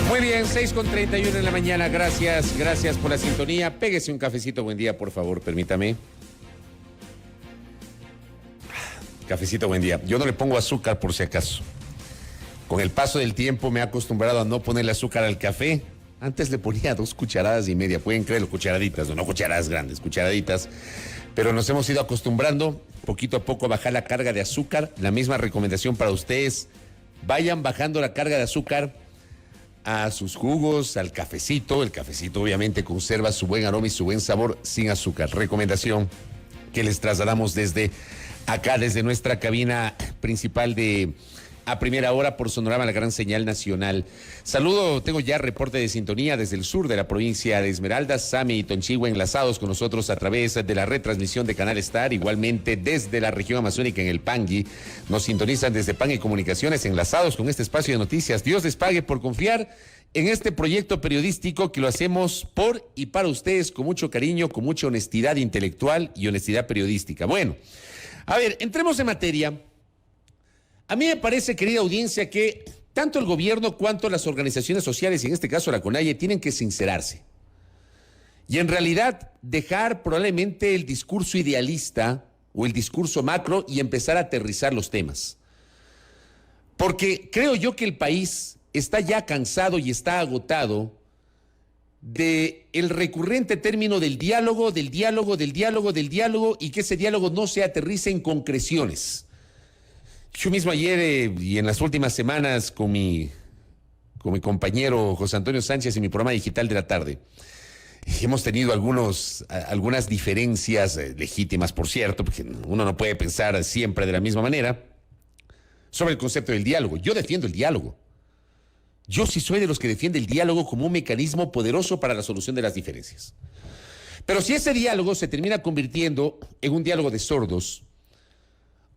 Muy bien, 6:31 en la mañana. Gracias por la sintonía. Péguese un cafecito, buen día, por favor, permítame. Cafecito, buen día. Yo no le pongo azúcar por si acaso. Con el paso del tiempo me he acostumbrado a no ponerle azúcar al café. Antes le ponía 2,5 cucharadas. Pueden creerlo, cucharaditas, no cucharadas grandes, cucharaditas. Pero nos hemos ido acostumbrando poquito a poco a bajar la carga de azúcar. La misma recomendación para ustedes. Vayan bajando la carga de azúcar a sus jugos, al cafecito. El cafecito obviamente conserva su buen aroma y su buen sabor sin azúcar. Recomendación que les trasladamos desde acá, desde nuestra cabina principal de A Primera Hora por Sonorama, la gran señal nacional. Saludo, tengo ya reporte de sintonía desde el sur de la provincia de Esmeraldas. Sami y Tonchigua enlazados con nosotros a través de la retransmisión de Canal Star. Igualmente desde la región amazónica en el Pangui. Nos sintonizan desde Pangui Comunicaciones, enlazados con este espacio de noticias. Dios les pague por confiar en este proyecto periodístico que lo hacemos por y para ustedes con mucho cariño, con mucha honestidad intelectual y honestidad periodística. Bueno, a ver, entremos en materia. A mí me parece, querida audiencia, que tanto el gobierno cuanto las organizaciones sociales, y en este caso la CONAIE, tienen que sincerarse. Y en realidad dejar probablemente el discurso idealista o el discurso macro y empezar a aterrizar los temas. Porque creo yo que el país está ya cansado y está agotado del recurrente término del diálogo, y que ese diálogo no se aterrice en concreciones. Yo mismo ayer y en las últimas semanas con mi compañero José Antonio Sánchez en mi programa digital de la tarde, hemos tenido algunas diferencias legítimas, por cierto, porque uno no puede pensar siempre de la misma manera, sobre el concepto del diálogo. Yo defiendo el diálogo. Yo sí soy de los que defiende el diálogo como un mecanismo poderoso para la solución de las diferencias. Pero si ese diálogo se termina convirtiendo en un diálogo de sordos,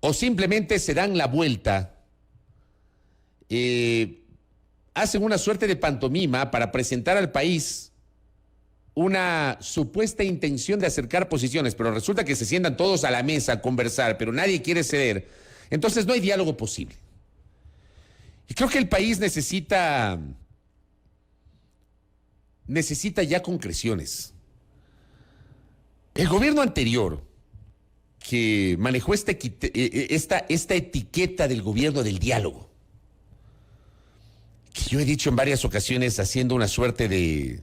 o simplemente se dan la vuelta, hacen una suerte de pantomima para presentar al país una supuesta intención de acercar posiciones, pero resulta que se sientan todos a la mesa a conversar, pero nadie quiere ceder, entonces no hay diálogo posible. Y creo que el país necesita ya concreciones. El gobierno anterior, que manejó esta etiqueta del gobierno del diálogo, que yo he dicho en varias ocasiones haciendo una suerte de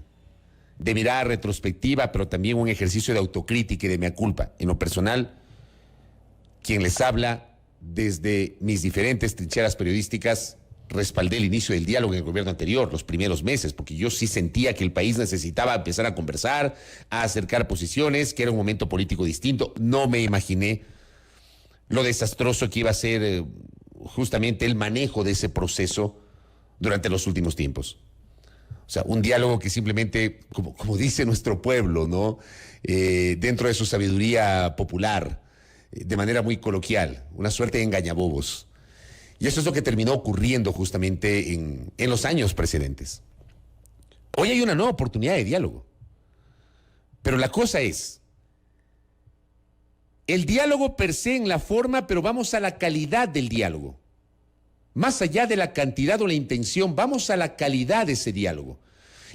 mirada retrospectiva, pero también un ejercicio de autocrítica y de mea culpa. En lo personal, quien les habla desde mis diferentes trincheras periodísticas, respaldé el inicio del diálogo en el gobierno anterior, los primeros meses, porque yo sí sentía que el país necesitaba empezar a conversar, a acercar posiciones, que era un momento político distinto. No me imaginé lo desastroso que iba a ser justamente el manejo de ese proceso durante los últimos tiempos. O sea, un diálogo que simplemente, como dice nuestro pueblo, ¿no? Dentro de su sabiduría popular, de manera muy coloquial, una suerte de engañabobos. Y eso es lo que terminó ocurriendo justamente en los años precedentes. Hoy hay una nueva oportunidad de diálogo. Pero la cosa es, el diálogo per se en la forma, pero vamos a la calidad del diálogo. Más allá de la cantidad o la intención, vamos a la calidad de ese diálogo.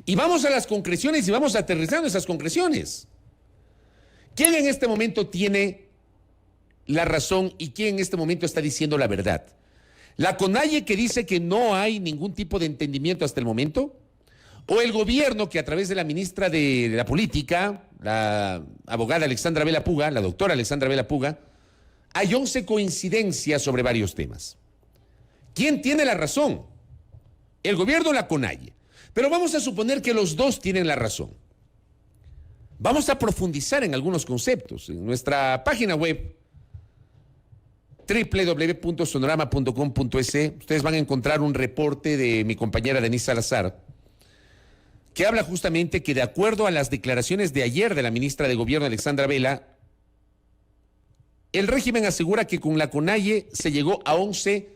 Y vamos a las concreciones y vamos aterrizando esas concreciones. ¿Quién en este momento tiene la razón y quién en este momento está diciendo la verdad? ¿La CONAIE, que dice que no hay ningún tipo de entendimiento hasta el momento? ¿O el gobierno, que a través de la ministra de la Política, la abogada Alexandra Vela Puga, la doctora Alexandra Vela Puga, hay 11 coincidencias sobre varios temas? ¿Quién tiene la razón? ¿El gobierno o la CONAIE? Pero vamos a suponer que los dos tienen la razón. Vamos a profundizar en algunos conceptos. En nuestra página web, www.sonorama.com.es, ustedes van a encontrar un reporte de mi compañera Denise Salazar, que habla justamente que de acuerdo a las declaraciones de ayer de la ministra de Gobierno Alexandra Vela, el régimen asegura que con la CONAIE se llegó a 11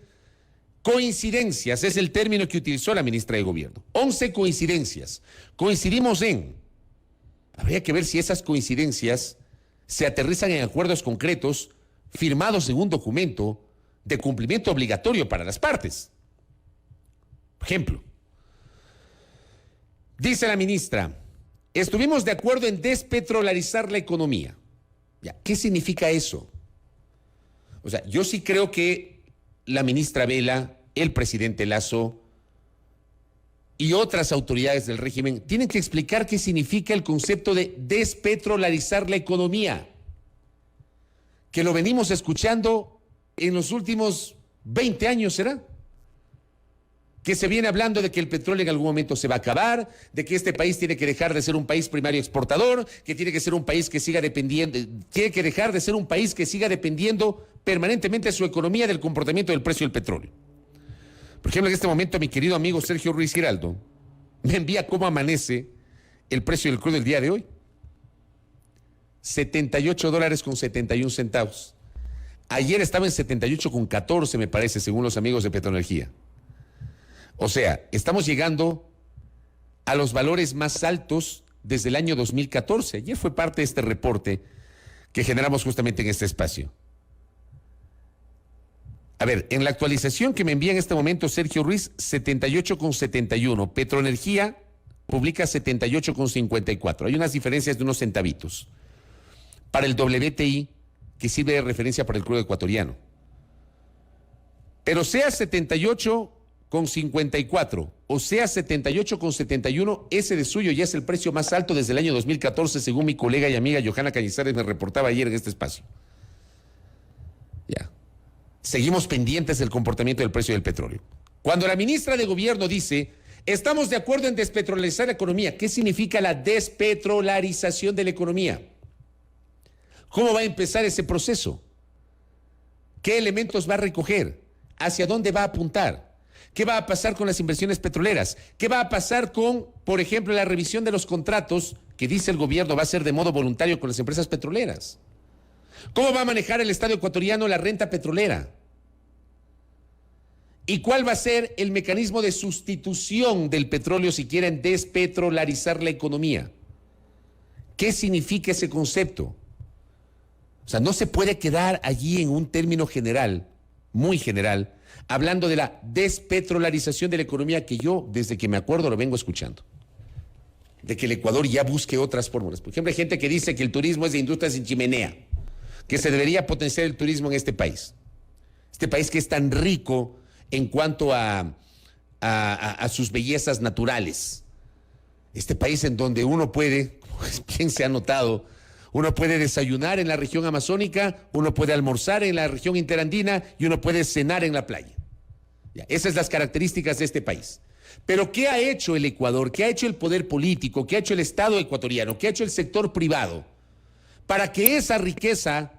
coincidencias, es el término que utilizó la ministra de Gobierno. 11 coincidencias. Coincidimos en. Habría que ver si esas coincidencias se aterrizan en acuerdos concretos firmados en un documento de cumplimiento obligatorio para las partes. Por ejemplo, Dice la ministra, estuvimos de acuerdo en despetrolarizar la economía. Ya, ¿qué significa eso? O sea, yo sí creo que la ministra Vela, el presidente Lasso y otras autoridades del régimen tienen que explicar qué significa el concepto de despetrolarizar la economía, que lo venimos escuchando en los últimos 20 años, ¿será? Que se viene hablando de que el petróleo en algún momento se va a acabar, de que este país tiene que dejar de ser un país primario exportador, que tiene que ser un país que siga dependiendo, tiene que dejar de ser un país que siga dependiendo permanentemente su economía del comportamiento del precio del petróleo. Por ejemplo, en este momento mi querido amigo Sergio Ruiz Giraldo me envía cómo amanece el precio del crudo el día de hoy. $78.71. Ayer estaba en 78,14, me parece, según los amigos de Petroenergía. O sea, estamos llegando a los valores más altos desde el año 2014. Ayer fue parte de este reporte que generamos justamente en este espacio. A ver, en la actualización que me envía en este momento Sergio Ruiz, 78,71. Petroenergía publica 78,54. Hay unas diferencias de unos centavitos. Para el WTI, que sirve de referencia para el crudo ecuatoriano. Pero sea 78,54 o sea 78,71, ese de suyo ya es el precio más alto desde el año 2014, según mi colega y amiga Johanna Cañizares me reportaba ayer en este espacio. Ya. Seguimos pendientes del comportamiento del precio del petróleo. Cuando la ministra de Gobierno dice, estamos de acuerdo en despetrolarizar la economía, ¿qué significa la despetrolarización de la economía? ¿Cómo va a empezar ese proceso? ¿Qué elementos va a recoger? ¿Hacia dónde va a apuntar? ¿Qué va a pasar con las inversiones petroleras? ¿Qué va a pasar con, por ejemplo, la revisión de los contratos que dice el gobierno va a ser de modo voluntario con las empresas petroleras? ¿Cómo va a manejar el Estado ecuatoriano la renta petrolera? ¿Y cuál va a ser el mecanismo de sustitución del petróleo si quieren despetrolarizar la economía? ¿Qué significa ese concepto? O sea, no se puede quedar allí en un término general, muy general, hablando de la despetrolarización de la economía que yo, desde que me acuerdo, lo vengo escuchando. De que el Ecuador ya busque otras fórmulas. Por ejemplo, hay gente que dice que el turismo es de industrias sin chimenea, que se debería potenciar el turismo en este país. Este país que es tan rico en cuanto a sus bellezas naturales. Este país en donde uno puede, bien se ha notado, uno puede desayunar en la región amazónica, uno puede almorzar en la región interandina y uno puede cenar en la playa. Ya, esas son las características de este país. Pero ¿qué ha hecho el Ecuador? ¿Qué ha hecho el poder político? ¿Qué ha hecho el Estado ecuatoriano? ¿Qué ha hecho el sector privado? Para que esa riqueza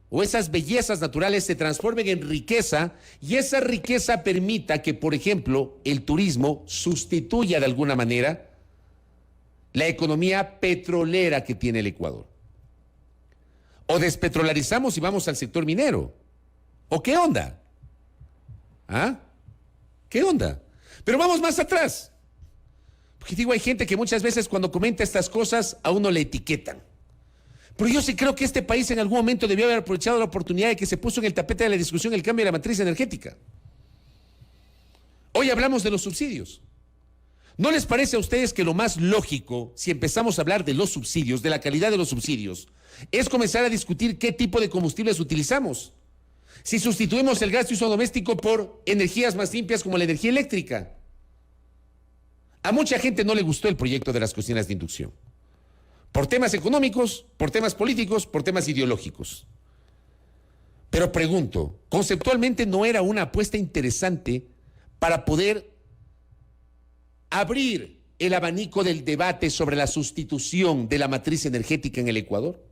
o esas bellezas naturales se transformen en riqueza y esa riqueza permita que, por ejemplo, el turismo sustituya de alguna manera la economía petrolera que tiene el Ecuador. O despetrolarizamos y vamos al sector minero. ¿O qué onda? ¿Ah? ¿Qué onda? Pero vamos más atrás. Porque digo, hay gente que muchas veces cuando comenta estas cosas a uno le etiquetan. Pero yo sí creo que este país en algún momento debió haber aprovechado la oportunidad de que se puso en el tapete de la discusión el cambio de la matriz energética. Hoy hablamos de los subsidios. ¿No les parece a ustedes que lo más lógico, si empezamos a hablar de los subsidios, de la calidad de los subsidios, es comenzar a discutir qué tipo de combustibles utilizamos? Si sustituimos el gas de uso doméstico por energías más limpias como la energía eléctrica. A mucha gente no le gustó el proyecto de las cocinas de inducción. Por temas económicos, por temas políticos, por temas ideológicos. Pero pregunto, ¿conceptualmente no era una apuesta interesante para poder abrir el abanico del debate sobre la sustitución de la matriz energética en el Ecuador?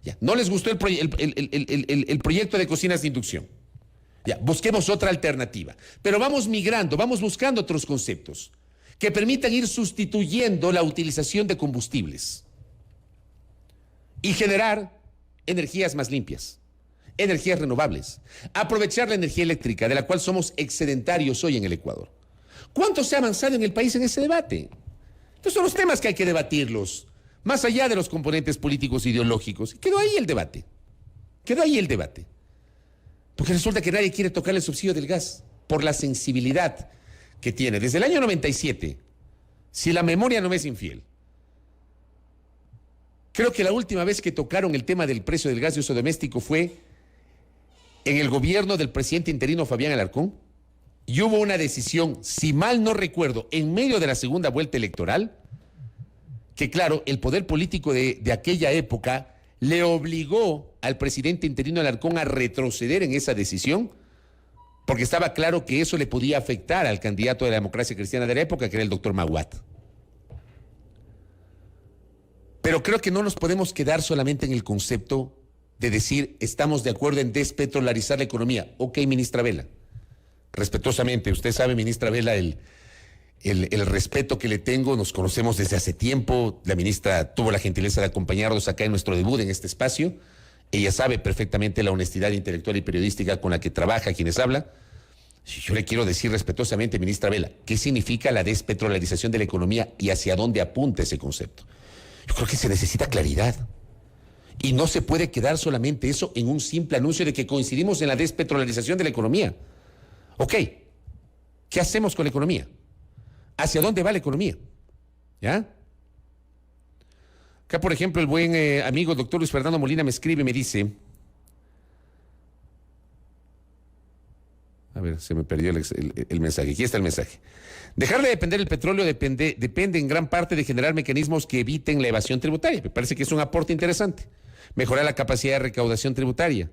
Ya, no les gustó el proyecto de cocinas de inducción. Ya, busquemos otra alternativa. Pero vamos migrando, vamos buscando otros conceptos que permitan ir sustituyendo la utilización de combustibles y generar energías más limpias, energías renovables, aprovechar la energía eléctrica, de la cual somos excedentarios hoy en el Ecuador. ¿Cuánto se ha avanzado en el país en ese debate? Estos son los temas que hay que debatirlos, más allá de los componentes políticos e ideológicos. Quedó ahí el debate. Quedó ahí el debate. Porque resulta que nadie quiere tocar el subsidio del gas por la sensibilidad que tiene. Desde el año 97, si la memoria no me es infiel, creo que la última vez que tocaron el tema del precio del gas de uso doméstico fue en el gobierno del presidente interino Fabián Alarcón, y hubo una decisión, si mal no recuerdo, en medio de la segunda vuelta electoral, que claro, el poder político de aquella época le obligó al presidente interino Alarcón a retroceder en esa decisión, porque estaba claro que eso le podía afectar al candidato de la democracia cristiana de la época, que era el doctor Maguat. Pero creo que no nos podemos quedar solamente en el concepto de decir estamos de acuerdo en despetrolarizar la economía. Ok, ministra Vela, respetuosamente, usted sabe, ministra Vela, el respeto que le tengo, nos conocemos desde hace tiempo, la ministra tuvo la gentileza de acompañarnos acá en nuestro debut en este espacio, ella sabe perfectamente la honestidad intelectual y periodística con la que trabaja quienes habla. Yo le quiero decir respetuosamente, ministra Vela, ¿qué significa la despetrolarización de la economía y hacia dónde apunta ese concepto? Yo creo que se necesita claridad. Y no se puede quedar solamente eso en un simple anuncio de que coincidimos en la despetrolarización de la economía. Ok, ¿qué hacemos con la economía? ¿Hacia dónde va la economía? ¿Ya? Acá, por ejemplo, el buen amigo doctor Luis Fernando Molina me escribe y me dice... A ver, se me perdió el mensaje. Aquí está el mensaje. Dejar de depender del petróleo depende en gran parte de generar mecanismos que eviten la evasión tributaria. Me parece que es un aporte interesante. Mejorar la capacidad de recaudación tributaria.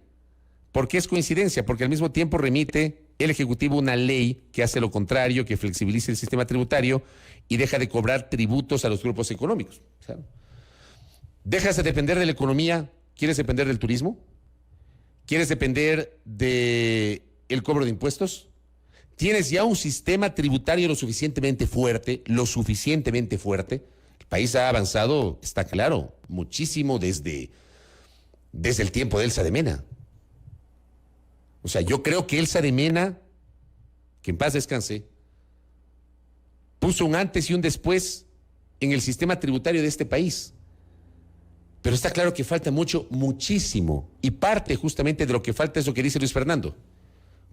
¿Por qué es coincidencia? Porque al mismo tiempo remite el Ejecutivo una ley que hace lo contrario, que flexibilice el sistema tributario y deja de cobrar tributos a los grupos económicos. ¿Sabe? ¿Dejas de depender de la economía? ¿Quieres depender del turismo? ¿Quieres depender del cobro de impuestos? ¿Tienes ya un sistema tributario lo suficientemente fuerte? El país ha avanzado, está claro, muchísimo desde el tiempo de Elsa de Mena. O sea, yo creo que Elsa de Mena, que en paz descanse, puso un antes y un después en el sistema tributario de este país. Pero está claro que falta muchísimo. Y parte justamente de lo que falta es lo que dice Luis Fernando.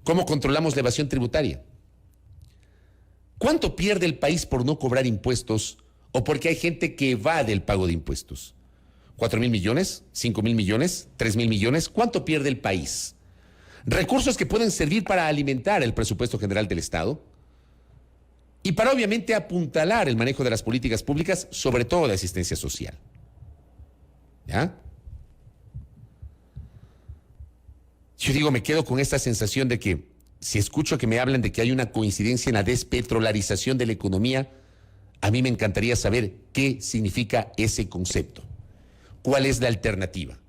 ¿Cómo controlamos la evasión tributaria? ¿Cuánto pierde el país por no cobrar impuestos o porque hay gente que evade el pago de impuestos? ¿4,000 millones? ¿5,000 millones? ¿3,000 millones? ¿Cuánto pierde el país? Recursos que pueden servir para alimentar el presupuesto general del Estado y para obviamente apuntalar el manejo de las políticas públicas, sobre todo de asistencia social. ¿Ya? Yo digo, me quedo con esta sensación de que si escucho que me hablan de que hay una coincidencia en la despetrolarización de la economía, a mí me encantaría saber qué significa ese concepto. ¿Cuál es la alternativa?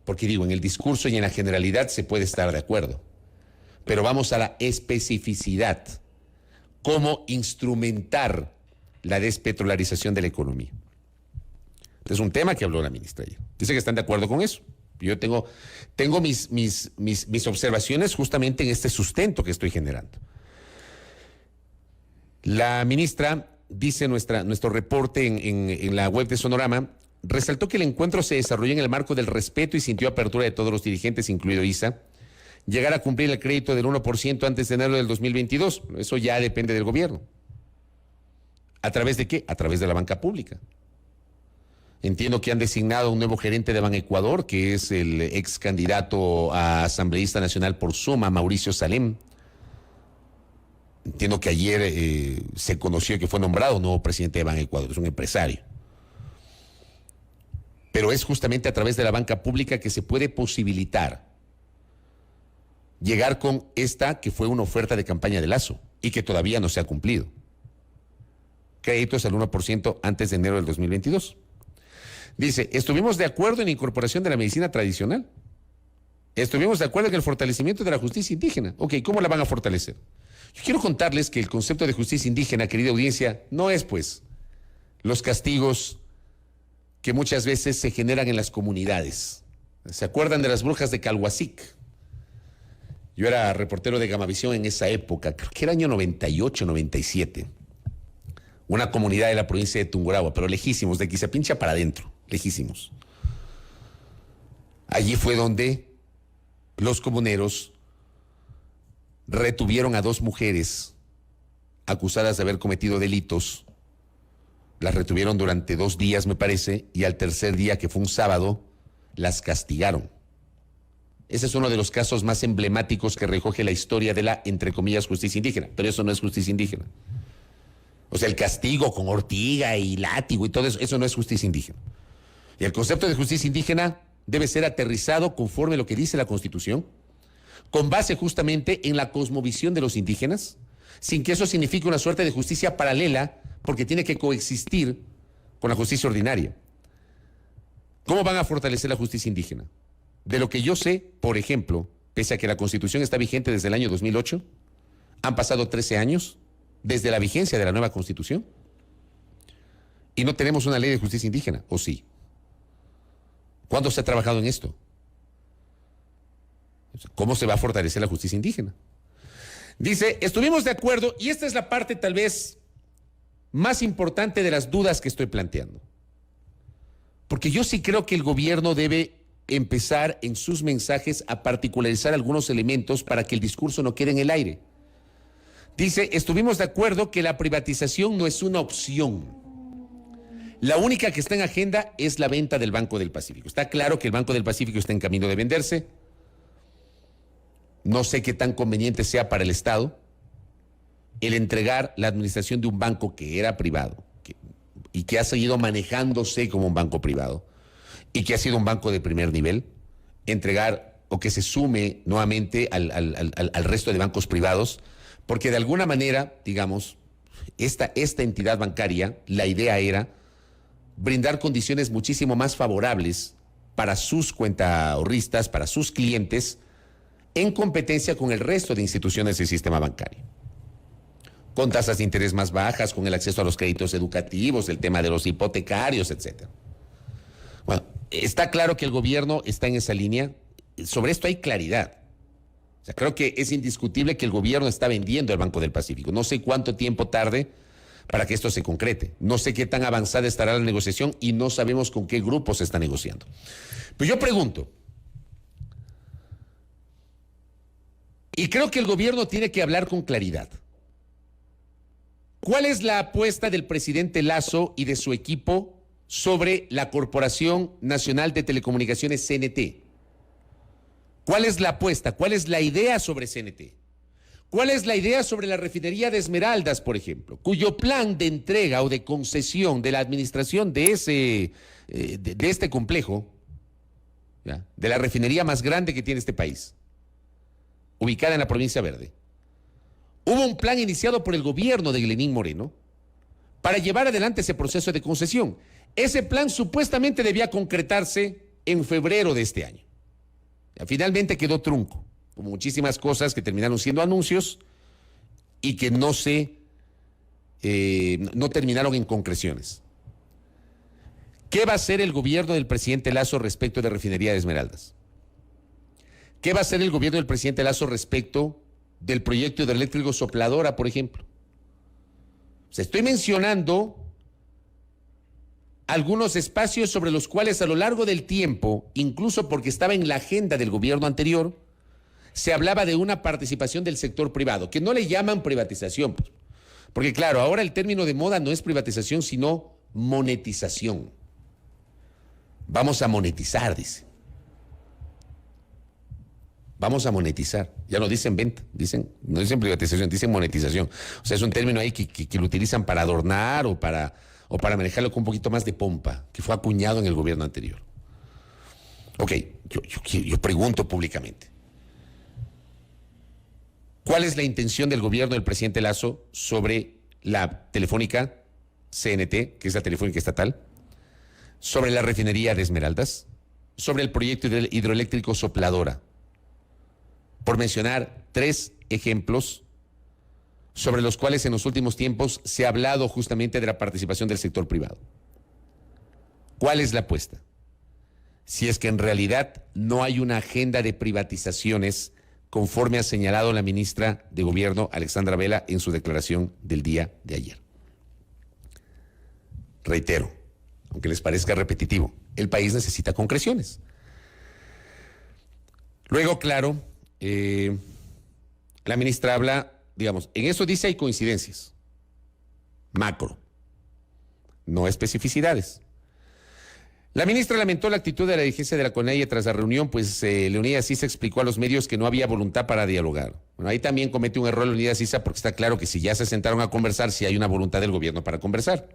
Porque digo, en el discurso y en la generalidad se puede estar de acuerdo, pero vamos a la especificidad. ¿Cómo instrumentar la despetrolarización de la economía? Es un tema que habló la ministra ayer. Dice que están de acuerdo con eso. Yo tengo mis observaciones justamente en este sustento que estoy generando. La ministra dice nuestro reporte en la web de Sonorama, resaltó que el encuentro se desarrolló en el marco del respeto y sintió apertura de todos los dirigentes, incluido ISA, llegar a cumplir el crédito del 1% antes de enero del 2022. Eso ya depende del gobierno. ¿A través de qué? A través de la banca pública. Entiendo que han designado un nuevo gerente de Banecuador, que es el ex candidato a asambleísta nacional por Suma, Mauricio Salem. Entiendo que ayer se conoció que fue nombrado nuevo presidente de Banecuador, es un empresario. Pero es justamente a través de la banca pública que se puede posibilitar llegar con esta que fue una oferta de campaña de Lazo y que todavía no se ha cumplido. Créditos al 1% antes de enero del 2022. Dice, estuvimos de acuerdo en la incorporación de la medicina tradicional. Estuvimos de acuerdo en el fortalecimiento de la justicia indígena. Ok, ¿cómo la van a fortalecer? Yo quiero contarles que el concepto de justicia indígena, querida audiencia, no es pues los castigos que muchas veces se generan en las comunidades. ¿Se acuerdan de las brujas de Calhuasic? Yo era reportero de Gamavisión en esa época, creo que era año 98, 97. Una comunidad de la provincia de Tungurahua, pero lejísimos, de Quizapincha para adentro, lejísimos. Allí fue donde los comuneros retuvieron a 2 mujeres acusadas de haber cometido delitos las retuvieron durante 2 días, me parece, y al tercer día, que fue un sábado, las castigaron. Ese es uno de los casos más emblemáticos que recoge la historia de la, entre comillas, justicia indígena, pero eso no es justicia indígena. O sea, el castigo con ortiga y látigo y todo eso, eso no es justicia indígena. Y el concepto de justicia indígena debe ser aterrizado conforme a lo que dice la Constitución, con base justamente en la cosmovisión de los indígenas, sin que eso signifique una suerte de justicia paralela, porque tiene que coexistir con la justicia ordinaria. ¿Cómo van a fortalecer la justicia indígena? De lo que yo sé, por ejemplo, pese a que la Constitución está vigente desde el año 2008, han pasado 13 años desde la vigencia de la nueva Constitución y no tenemos una ley de justicia indígena, ¿o sí? ¿Cuándo se ha trabajado en esto? ¿Cómo se va a fortalecer la justicia indígena? Dice, estuvimos de acuerdo, y esta es la parte tal vez más importante de las dudas que estoy planteando. Porque yo sí creo que el gobierno debe empezar en sus mensajes a particularizar algunos elementos para que el discurso no quede en el aire. Dice, estuvimos de acuerdo que la privatización no es una opción. La única que está en agenda es la venta del Banco del Pacífico. Está claro que el Banco del Pacífico está en camino de venderse. No sé qué tan conveniente sea para el Estado el entregar la administración de un banco que era privado y que ha seguido manejándose como un banco privado y que ha sido un banco de primer nivel, entregar o que se sume nuevamente al resto de bancos privados, porque de alguna manera, digamos, esta entidad bancaria, la idea era brindar condiciones muchísimo más favorables para sus cuentaahorristas, para sus clientes, en competencia con el resto de instituciones del sistema bancario, con tasas de interés más bajas, con el acceso a los créditos educativos, el tema de los hipotecarios, etcétera. Bueno, está claro que el gobierno está en esa línea. Sobre esto hay claridad. O sea, creo que es indiscutible que el gobierno está vendiendo el Banco del Pacífico. No sé cuánto tiempo tarde para que esto se concrete. No sé qué tan avanzada estará la negociación y no sabemos con qué grupo se está negociando. Pero yo pregunto, y creo que el gobierno tiene que hablar con claridad. ¿Cuál es la apuesta del presidente Lasso y de su equipo sobre la Corporación Nacional de Telecomunicaciones, CNT? ¿Cuál es la apuesta? ¿Cuál es la idea sobre CNT? ¿Cuál es la idea sobre la refinería de Esmeraldas, por ejemplo, cuyo plan de entrega o de concesión de la administración de este complejo, ¿ya?, de la refinería más grande que tiene este país, ubicada en la provincia Verde? Hubo un plan iniciado por el gobierno de Lenín Moreno para llevar adelante ese proceso de concesión. Ese plan supuestamente debía concretarse en febrero de este año. Finalmente quedó trunco, como muchísimas cosas que terminaron siendo anuncios y que no terminaron en concreciones. ¿Qué va a hacer el gobierno del presidente Lasso respecto de refinería de Esmeraldas? ¿Qué va a hacer el gobierno del presidente Lasso respecto del proyecto hidroeléctrico Sopladora, por ejemplo? O sea, estoy mencionando algunos espacios sobre los cuales a lo largo del tiempo, incluso porque estaba en la agenda del gobierno anterior, se hablaba de una participación del sector privado, que no le llaman privatización, porque claro, ahora el término de moda no es privatización, sino monetización. Vamos a monetizar, dice. Vamos a monetizar. Ya no dicen venta, no dicen privatización, dicen monetización. O sea, es un término ahí que lo utilizan para adornar o para manejarlo con un poquito más de pompa, que fue acuñado en el gobierno anterior. Ok, yo pregunto públicamente, ¿cuál es la intención del gobierno del presidente Lasso sobre la telefónica CNT, que es la telefónica estatal, sobre la refinería de Esmeraldas, sobre el proyecto hidroeléctrico Sopladora? Por mencionar 3 ejemplos sobre los cuales en los últimos tiempos se ha hablado justamente de la participación del sector privado. ¿Cuál es la apuesta? Si es que en realidad no hay una agenda de privatizaciones conforme ha señalado la ministra de Gobierno, Alexandra Vela, en su declaración del día de ayer. Reitero, aunque les parezca repetitivo, el país necesita concreciones. Luego, claro, la ministra habla, digamos, en eso dice hay coincidencias, macro. no especificidades. La ministra lamentó la actitud de la dirigencia de la CONAIE tras la reunión, pues Leonidas Issa explicó a los medios que no había voluntad para dialogar. Bueno, ahí también comete un error Leonidas Issa, porque está claro que si ya se sentaron a conversar, si hay una voluntad del gobierno para conversar.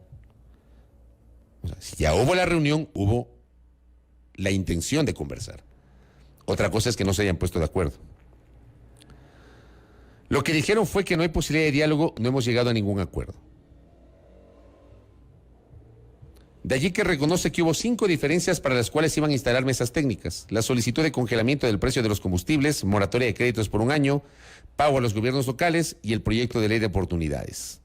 O sea, si ya hubo la reunión, hubo la intención de conversar. Otra cosa es que no se hayan puesto de acuerdo. Lo que dijeron fue que no hay posibilidad de diálogo, no hemos llegado a ningún acuerdo. De allí que reconoce que hubo 5 diferencias para las cuales iban a instalar mesas técnicas: la solicitud de congelamiento del precio de los combustibles, moratoria de créditos por 1 año, pago a los gobiernos locales y el proyecto de ley de oportunidades.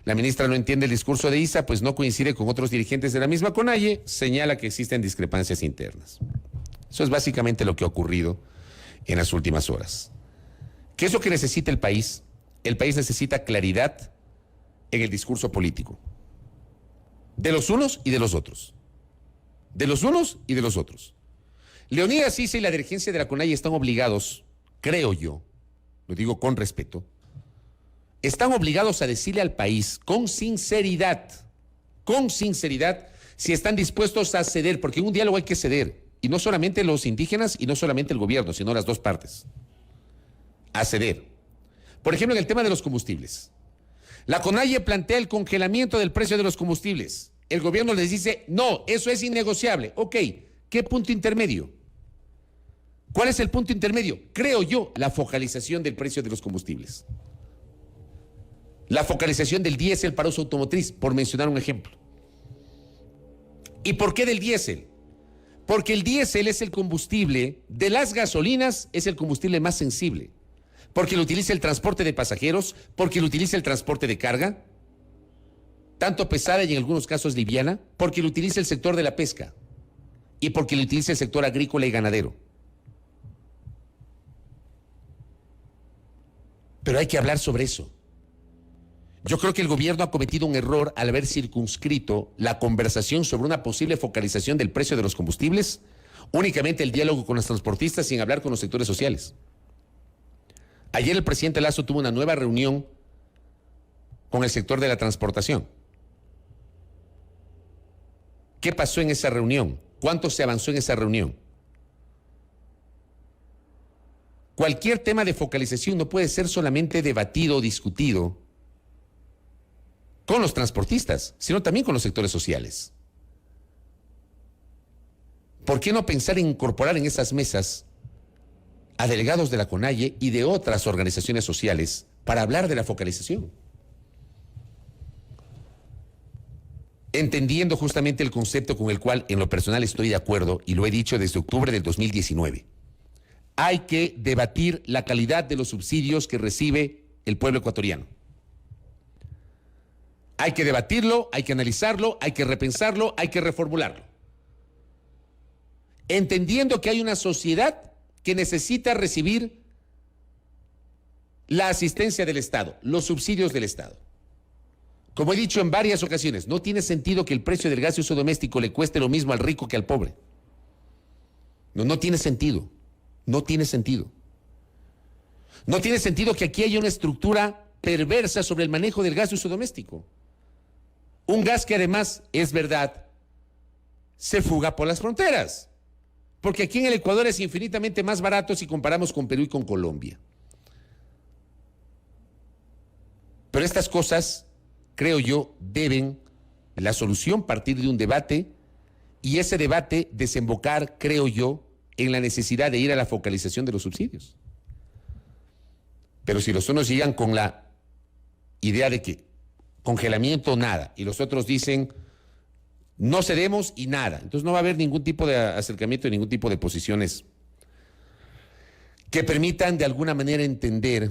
La ministra no entiende el discurso de Issa, pues no coincide con otros dirigentes de la misma CONAIE, señala que existen discrepancias internas. Eso es básicamente lo que ha ocurrido en las últimas horas. ¿Qué es lo que necesita el país? El país necesita claridad en el discurso político. De los unos y de los otros. De los unos y de los otros. Leonidas Issa y la dirigencia de la CONAIE están obligados, creo yo, lo digo con respeto, están obligados a decirle al país con sinceridad, si están dispuestos a ceder, porque en un diálogo hay que ceder, y no solamente los indígenas y no solamente el gobierno, sino las dos partes, a ceder. Por ejemplo, en el tema de los combustibles. La CONAIE plantea el congelamiento del precio de los combustibles. El gobierno les dice, no, eso es innegociable. Ok, ¿qué punto intermedio? ¿Cuál es el punto intermedio? Creo yo, la focalización del precio de los combustibles. La focalización del diésel para uso automotriz, por mencionar un ejemplo. ¿Y por qué del diésel? Porque el diésel es el combustible de las gasolinas, es el combustible más sensible. Porque lo utiliza el transporte de pasajeros, porque lo utiliza el transporte de carga, tanto pesada y en algunos casos liviana, porque lo utiliza el sector de la pesca y porque lo utiliza el sector agrícola y ganadero. Pero hay que hablar sobre eso. Yo creo que el gobierno ha cometido un error al haber circunscrito la conversación sobre una posible focalización del precio de los combustibles únicamente el diálogo con los transportistas sin hablar con los sectores sociales. Ayer el presidente Lasso tuvo una nueva reunión con el sector de la transportación. ¿Qué pasó en esa reunión? ¿Cuánto se avanzó en esa reunión? Cualquier tema de focalización no puede ser solamente debatido o discutido con los transportistas, sino también con los sectores sociales. ¿Por qué no pensar en incorporar en esas mesas a delegados de la CONAIE y de otras organizaciones sociales para hablar de la focalización? Entendiendo justamente el concepto con el cual en lo personal estoy de acuerdo, y lo he dicho desde octubre del 2019. Hay que debatir la calidad de los subsidios que recibe el pueblo ecuatoriano. Hay que debatirlo, hay que analizarlo, hay que repensarlo, hay que reformularlo. Entendiendo que hay una sociedad que necesita recibir la asistencia del Estado, los subsidios del Estado. Como he dicho en varias ocasiones, no tiene sentido que el precio del gas de uso doméstico le cueste lo mismo al rico que al pobre. No tiene sentido. No tiene sentido. No tiene sentido que aquí haya una estructura perversa sobre el manejo del gas de uso doméstico. Un gas que además, es verdad, se fuga por las fronteras. Porque aquí en el Ecuador es infinitamente más barato si comparamos con Perú y con Colombia. Pero estas cosas, creo yo, deben la solución partir de un debate y ese debate desembocar, creo yo, en la necesidad de ir a la focalización de los subsidios. Pero si los unos llegan con la idea de que congelamiento nada y los otros dicen no cedemos y nada, entonces no va a haber ningún tipo de acercamiento y ningún tipo de posiciones que permitan de alguna manera entender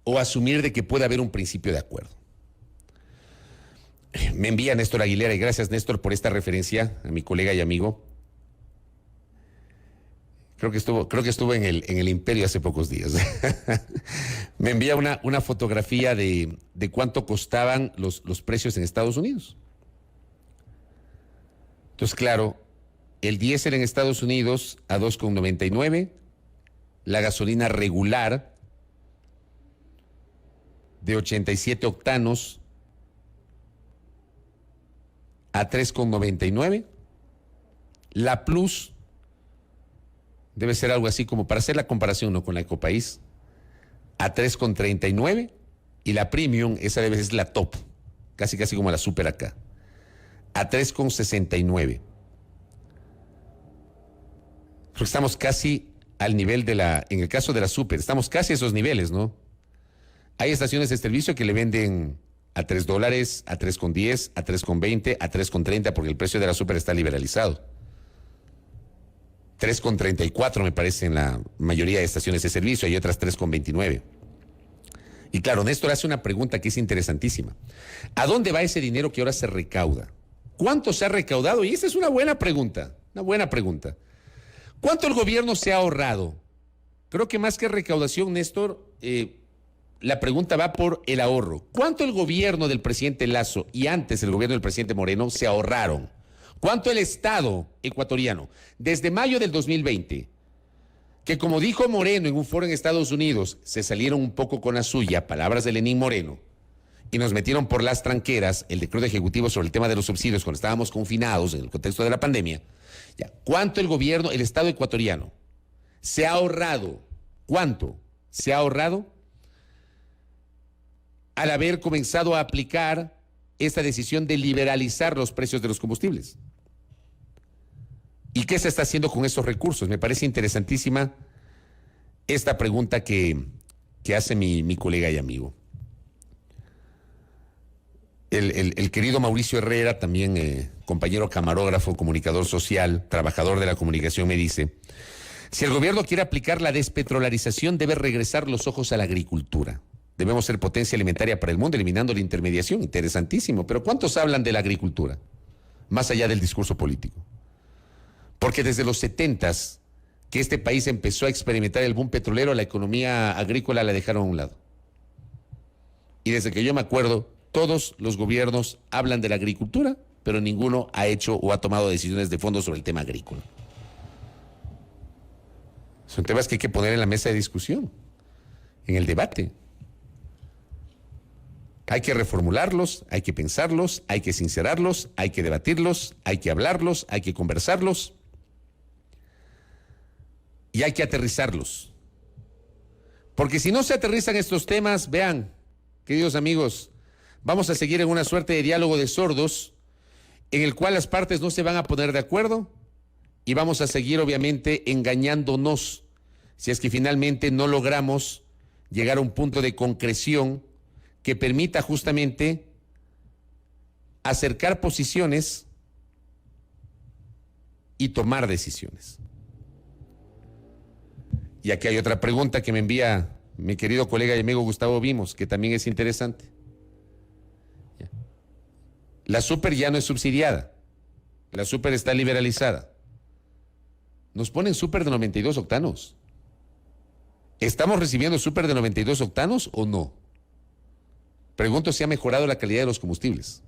o asumir de que puede haber un principio de acuerdo. Me envía Néstor Aguilera, y gracias Néstor por esta referencia a mi colega y amigo. Creo que estuvo en el Imperio hace pocos días. Me envía una fotografía de cuánto costaban los precios en Estados Unidos. Entonces, claro, el diésel en Estados Unidos a 2,99, la gasolina regular de 87 octanos a 3,99. La Plus debe ser algo así como, para hacer la comparación, ¿no?, con la Ecopaís, a 3,39. Y la Premium, esa debe ser la top, casi como la Super acá, a 3,69. Porque estamos casi al nivel de en el caso de la Super, estamos casi a esos niveles, ¿no? Hay estaciones de servicio que le venden a $3, a 3,10, a 3,20, a 3,30, porque el precio de la Super está liberalizado. 3,34 me parece en la mayoría de estaciones de servicio, hay otras 3,29. Y claro, Néstor hace una pregunta que es interesantísima. ¿A dónde va ese dinero que ahora se recauda? ¿Cuánto se ha recaudado? Y esta es una buena pregunta, una buena pregunta. ¿Cuánto el gobierno se ha ahorrado? Creo que más que recaudación, Néstor, la pregunta va por el ahorro. ¿Cuánto el gobierno del presidente Lasso y antes el gobierno del presidente Moreno se ahorraron? ¿Cuánto el Estado ecuatoriano, desde mayo del 2020, que como dijo Moreno en un foro en Estados Unidos, se salieron un poco con la suya, palabras de Lenín Moreno, y nos metieron por las tranqueras el decreto ejecutivo sobre el tema de los subsidios cuando estábamos confinados en el contexto de la pandemia? Ya, ¿cuánto el gobierno, el Estado ecuatoriano, se ha ahorrado? ¿Cuánto se ha ahorrado al haber comenzado a aplicar esta decisión de liberalizar los precios de los combustibles? ¿Y qué se está haciendo con esos recursos? Me parece interesantísima esta pregunta que hace mi colega y amigo. El querido Mauricio Herrera, también compañero camarógrafo, comunicador social, trabajador de la comunicación, me dice: si el gobierno quiere aplicar la despetrolarización, debe regresar los ojos a la agricultura. Debemos ser potencia alimentaria para el mundo, eliminando la intermediación. Interesantísimo. Pero ¿cuántos hablan de la agricultura? Más allá del discurso político. Porque desde los 70s, que este país empezó a experimentar el boom petrolero, la economía agrícola la dejaron a un lado. Y desde que yo me acuerdo, todos los gobiernos hablan de la agricultura, pero ninguno ha hecho o ha tomado decisiones de fondo sobre el tema agrícola. Son temas que hay que poner en la mesa de discusión, en el debate. Hay que reformularlos, hay que pensarlos, hay que sincerarlos, hay que debatirlos, hay que hablarlos, hay que conversarlos y hay que aterrizarlos. Porque si no se aterrizan estos temas, vean, queridos amigos, vamos a seguir en una suerte de diálogo de sordos en el cual las partes no se van a poner de acuerdo y vamos a seguir obviamente engañándonos si es que finalmente no logramos llegar a un punto de concreción que permita justamente acercar posiciones y tomar decisiones. Y aquí hay otra pregunta que me envía mi querido colega y amigo Gustavo Vimos, que también es interesante. La Super ya no es subsidiada, la Super está liberalizada. Nos ponen Super de 92 octanos. ¿Estamos recibiendo Super de 92 octanos o no? Pregunto si ha mejorado la calidad de los combustibles.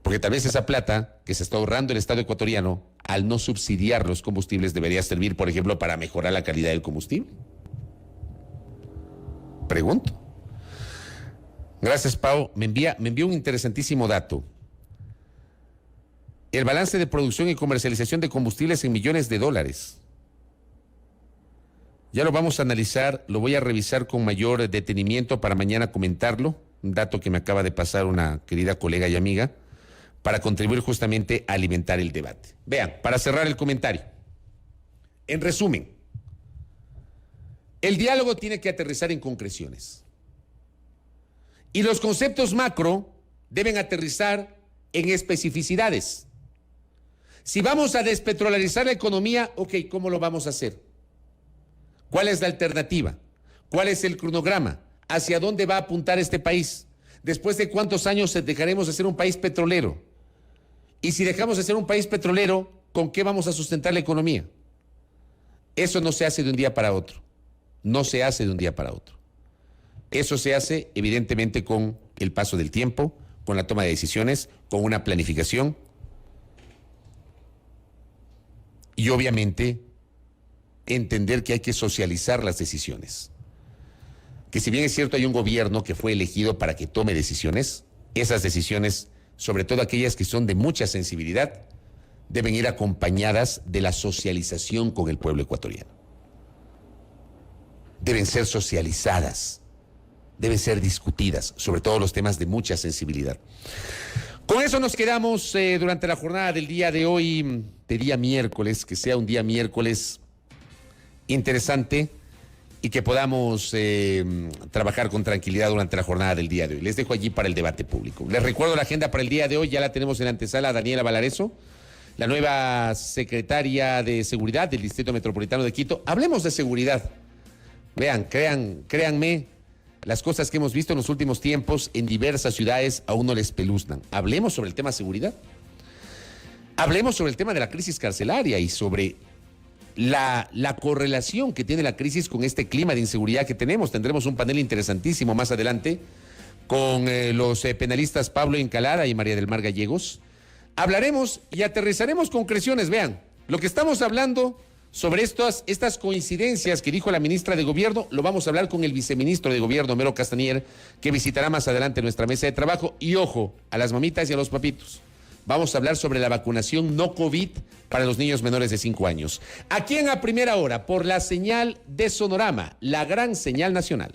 Porque tal vez esa plata que se está ahorrando el Estado ecuatoriano al no subsidiar los combustibles debería servir, por ejemplo, para mejorar la calidad del combustible. Pregunto. Gracias, Pau. Me envió un interesantísimo dato. El balance de producción y comercialización de combustibles en millones de dólares. Ya lo vamos a analizar, lo voy a revisar con mayor detenimiento para mañana comentarlo, un dato que me acaba de pasar una querida colega y amiga, para contribuir justamente a alimentar el debate. Vean, para cerrar el comentario, en resumen, el diálogo tiene que aterrizar en concreciones. Y los conceptos macro deben aterrizar en especificidades. Si vamos a despetrolarizar la economía, ok, ¿cómo lo vamos a hacer? ¿Cuál es la alternativa? ¿Cuál es el cronograma? ¿Hacia dónde va a apuntar este país? ¿Después de cuántos años dejaremos de ser un país petrolero? Y si dejamos de ser un país petrolero, ¿con qué vamos a sustentar la economía? Eso no se hace de un día para otro. No se hace de un día para otro. Eso se hace, evidentemente, con el paso del tiempo, con la toma de decisiones, con una planificación y, obviamente, entender que hay que socializar las decisiones. Que si bien es cierto hay un gobierno que fue elegido para que tome decisiones, esas decisiones sobre todo aquellas que son de mucha sensibilidad, deben ir acompañadas de la socialización con el pueblo ecuatoriano. Deben ser socializadas, deben ser discutidas, sobre todo los temas de mucha sensibilidad. Con eso nos quedamos durante la jornada del día de hoy, de día miércoles, que sea un día miércoles interesante y que podamos trabajar con tranquilidad durante la jornada del día de hoy. Les dejo allí para el debate público. Les recuerdo la agenda para el día de hoy, ya la tenemos en la antesala, Daniela Valareso, la nueva secretaria de Seguridad del Distrito Metropolitano de Quito. Hablemos de seguridad. Vean, créanme, las cosas que hemos visto en los últimos tiempos en diversas ciudades a uno les peluznan. Hablemos sobre el tema seguridad. Hablemos sobre el tema de la crisis carcelaria y sobre la correlación que tiene la crisis con este clima de inseguridad que tenemos. Tendremos un panel interesantísimo más adelante con los penalistas Pablo Encalada y María del Mar Gallegos. Hablaremos y aterrizaremos concreciones. Vean, lo que estamos hablando sobre estas coincidencias que dijo la ministra de Gobierno, lo vamos a hablar con el viceministro de Gobierno, Mero Castañer, que visitará más adelante nuestra mesa de trabajo. Y ojo, a las mamitas y a los papitos. Vamos a hablar sobre la vacunación no COVID para los niños menores de 5 años. Aquí en A Primera Hora, por la señal de Sonorama, la gran señal nacional.